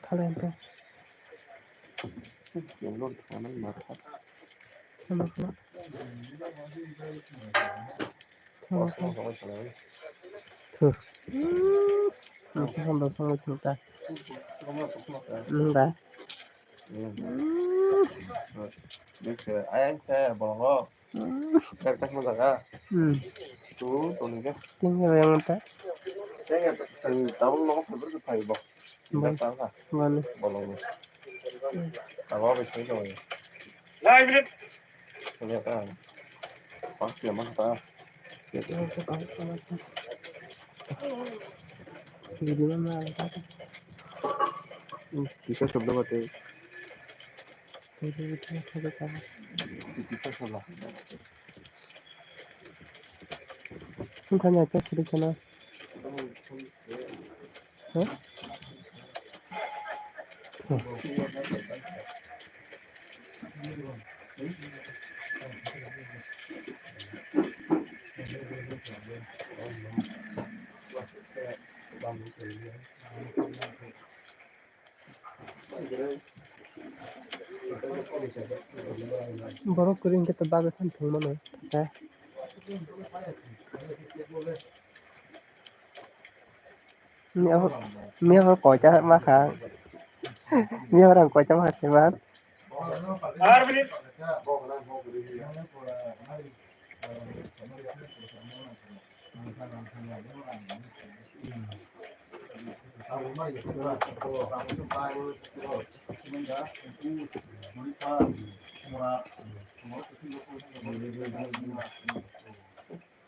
Kalian tuh yang lo tangan marah sama tuh mungkin sama sama cinta enggak ayang saya bolong kertas mata tuh nih tinggal yang minta saya nggak tahu lo kok berarti kayak bok nggak tahu lah mana bolong apa bisa itu lah ini ternyata pasti emang tak jadi mana bisa sebelum itu jadi satu kali bisa salah tanya aja sudah kenal baru kering kita bagus kan tuh mana ini apa kocak makan ini orang kocak masih banget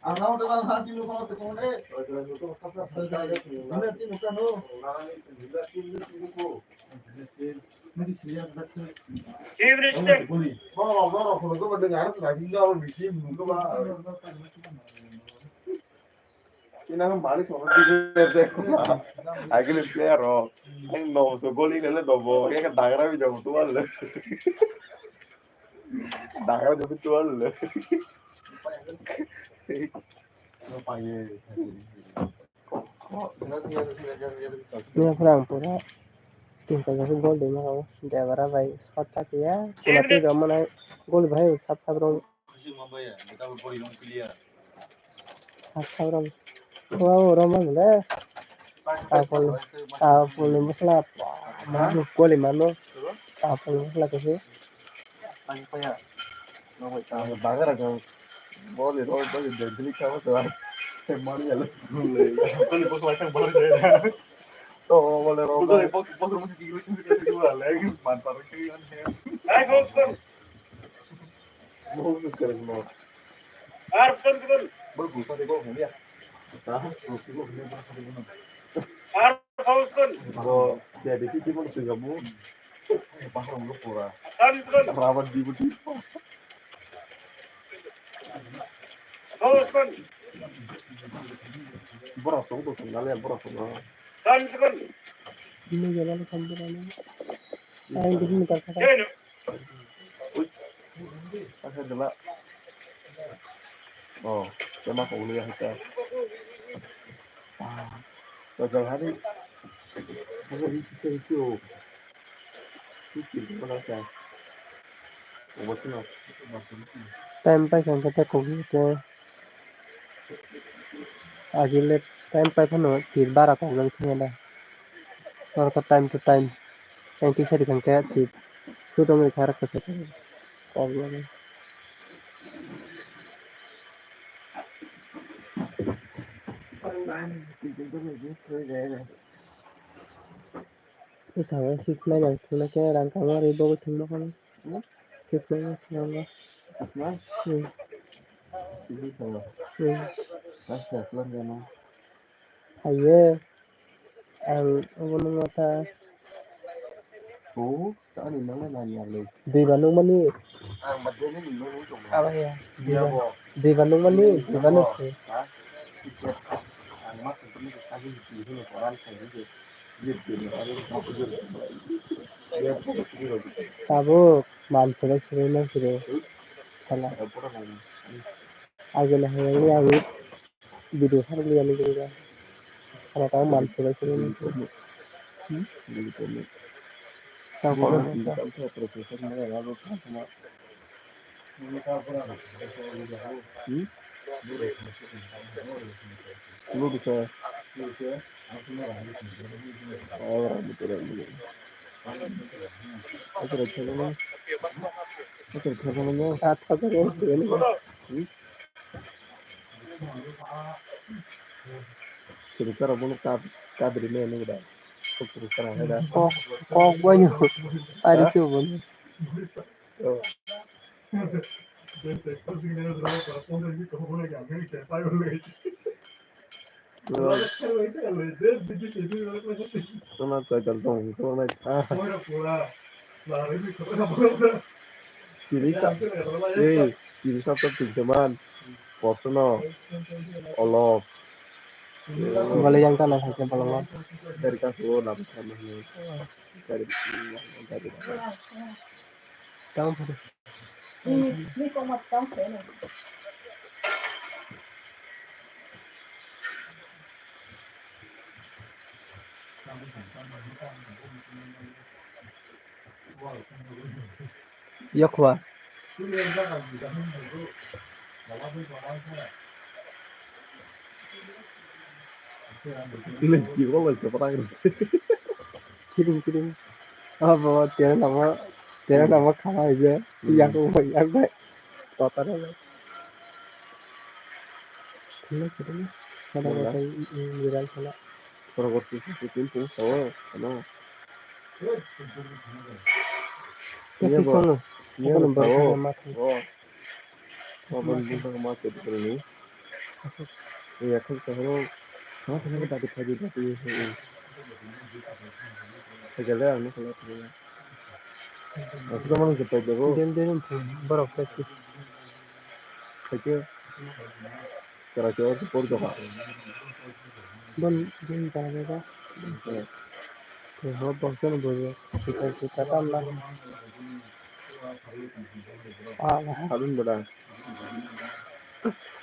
Ang dengan hati lu kalau tekone. Nanti bukan lo. Ini kan balik sama dia akhirnya player oh yang no so gol ini le dobo ya kan daerah bisa betul le daerah bisa betul le ini kurang pura tinggal jadi gol deh mau dia berapa baik shot tak ya nanti kamu naik gol baik sab rong sab rong wow Roman deh apa masalah mana gol mana apa masalah tu daerah aja boleh roll boleh jadi kamu tuh mari ya le oh boleh roll kalau jadi sih cuma tiga mu pasang lu pura rawat di budi berat tuh kalian berat tuh Ini jalan campuran. Ayo di sini kata. Pasal dulu. Oh, cuma kuliah kita. Gagal hari. Pasal itu sensio. Itu mana sih? Obatnya. Time pa kan kata kogi ke. Agile time pa kan no tir bara ko lang thing da. Or ka time to time. Yang kisah di kan kayak tir. Itu dong cara ke situ. Kogi ni. Itu sama sih yang kena kayak rangka ngari bawa thing makan. Six na sila. Ini kalau. Pasal pelan kan. Ayo. Ang ano mata. Oh, saan ini mana nanya lu? Di Bandung mani. Madanya ni nung tong. Apa ya? Dia bo. Di Bandung mani. Di Bandung sih. Tiket ang mas ini sabi di sini orang saya gitu. Jadi ada satu juri. Dia pokoknya gitu. Sabo mansela sih na sih. Salah. Apa namanya? Agile yang yang video sana lihat ni juga. Kalau tahu mansela sih na. Gitu nih. Tahu kok Kita tuh profesor mana lalu sama ini apa? Lu bisa oh betul. Oke, channel. Oke, channelnya. Atau kan ini. Cerita pun kabar ini udah. Terus terang ada. Oh banyak. Ada tuh banyak. Cuma saya gantung, cuma jadi satu cuman personal, olok. Boleh yang tanah saja pelongo. Dari kasur lah sama ini. Dari Kamu pada. Ini kok mau tahu saya nih? Yokwa. Lucu banget seperti Kirim. Oh bawa tiada nama kalah aja. Yang gue. Totalnya. Kirim. Kalau kata jiran sana. Proporsi itu sama sama. Tapi sono. Iya Apa nomor tahu. mati. Oh. Apa nomor mati itu ini? Masuk. Iya kan sekarang sama tadi pagi tadi. Segala anu kalau dia. Sudah mana cepat dulu. Dia baru praktis. Oke. Kira-kira support juga. Bon cara Tuh, bahkan boleh cita-cita tambah. Harun berang.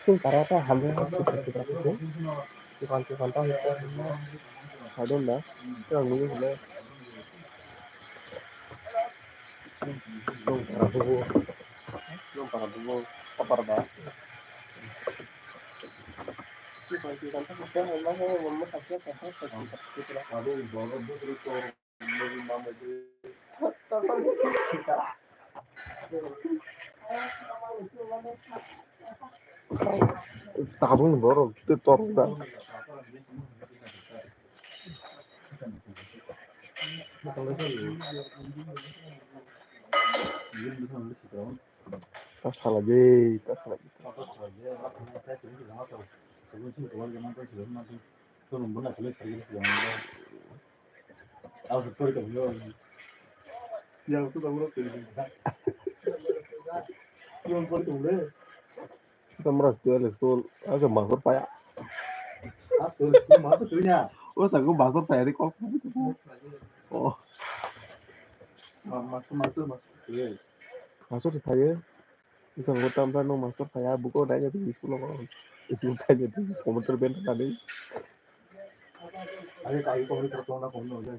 Sing karata hampir cita-cita itu. Cikon tahu itu. Harun dah. Yang ini sudah. Dong para buku. Apa dah? Cikon tahu itu memang memang saja cita-cita. Aduh, bawa bus itu lebih mama itu. Tapi cita. Tabung baru itu torong dah. Tas lagi. Yang itu kamu kita merasa di school agak masuk payah. Masuk tuh nya. Masa gue masuk tadi kok gitu. Oh, masuk saya. Isang utang pa nung masuk kaya buko na niya di school ko. Isinta niya di komentar benta tadi. 아니 나 이거 우리 들어온다 보면 어제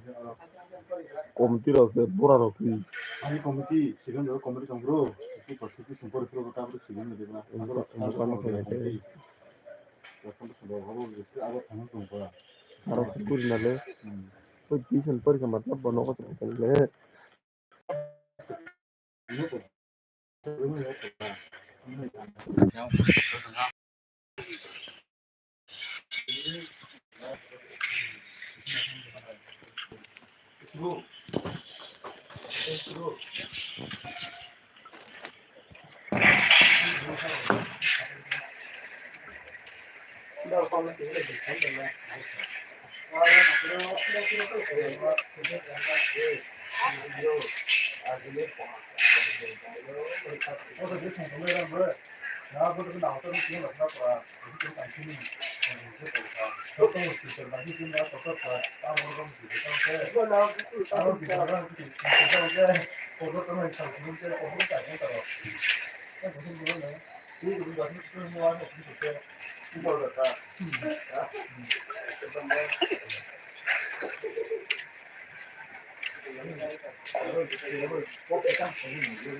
Komentar ke pura roki. 아니 커뮤니티 지금 여기 커뮤니티 정도로 이 버티기 সম্পর্কে 들어볼까 하고 지금 얘기나 Ano ano kaya te? 어떤 거 하고 이제 아고 가는 건 거야. Para sa kuri na le. Pag tisan par ka matlab bano ko sa kanile. 이것도 의미가 없다. 그리고 나보다 나왔던 게 맞나 봐. 그게 당신이 보통 시스템 지금 나 똑같아. 아무런 문제 이거 나 따로 비교하는 게 있어서 그것도 당신한테 어떻게 안 된다고. 무슨 소리야? 이거 우리가 무슨 뭐 하는 건데. 이거 갖다. 그래서 뭐 이거 꼭 일단 보는 거예요.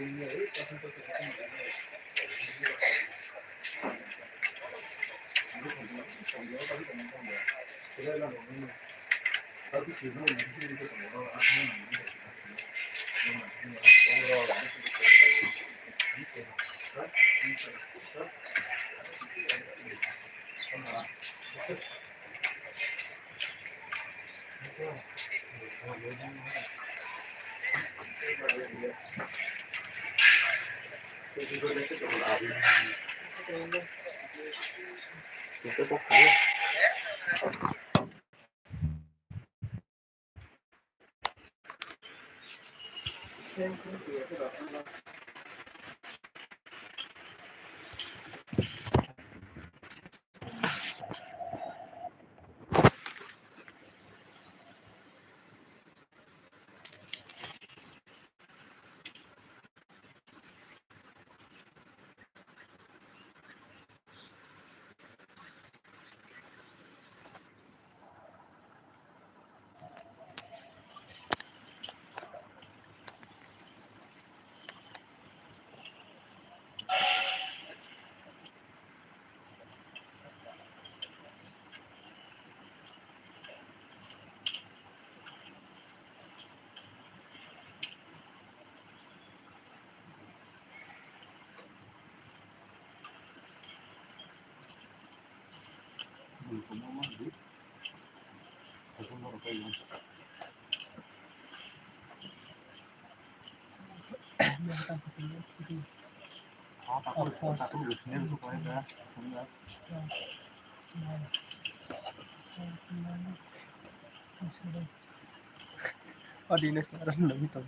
어디는 사람 너무 더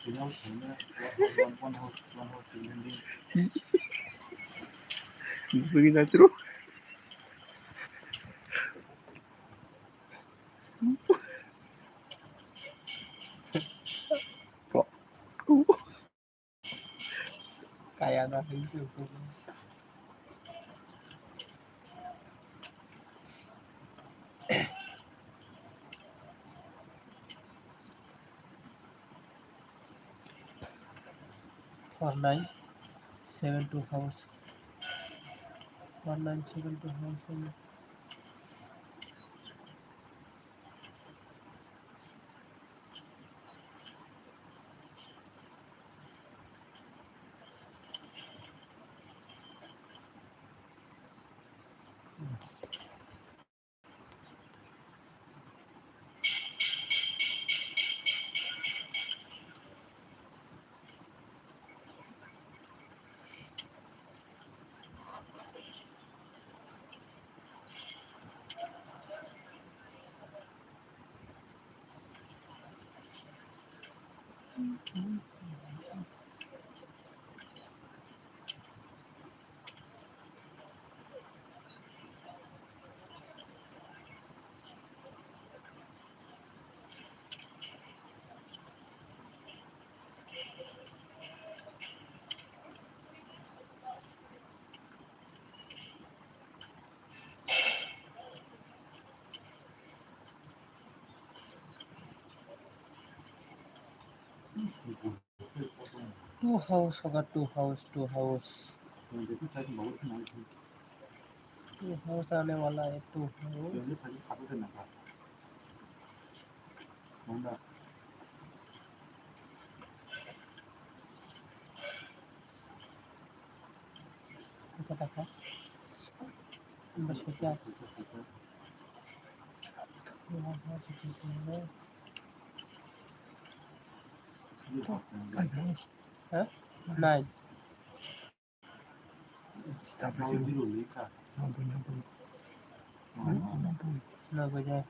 그냥 보면 원하고 있는데 Bagi na tiro. kaya na itu. For 972 house 1972 house to house होगा, to house to house आने वाला है, to house पता था बस क्या नाइन ना बजाय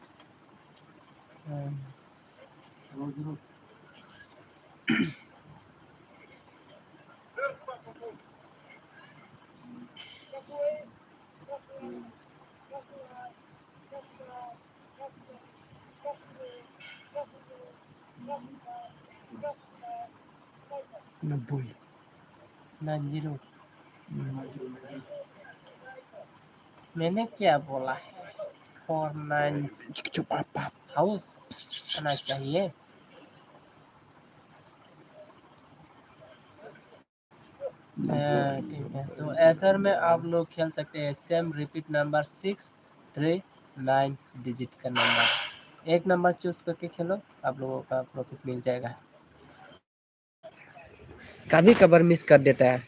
नाइन जीरो। मैंने क्या बोला है? 49 हाउस आना चाहिए। ठीक है, तो ऐसर में आप लोग खेल सकते हैं सेम रिपीट नंबर 6 3 9 डिजिट का नंबर, एक नंबर चूज करके खेलो, आप लोगों का प्रॉफिट मिल जाएगा। कभी कभार मिस कर देता है।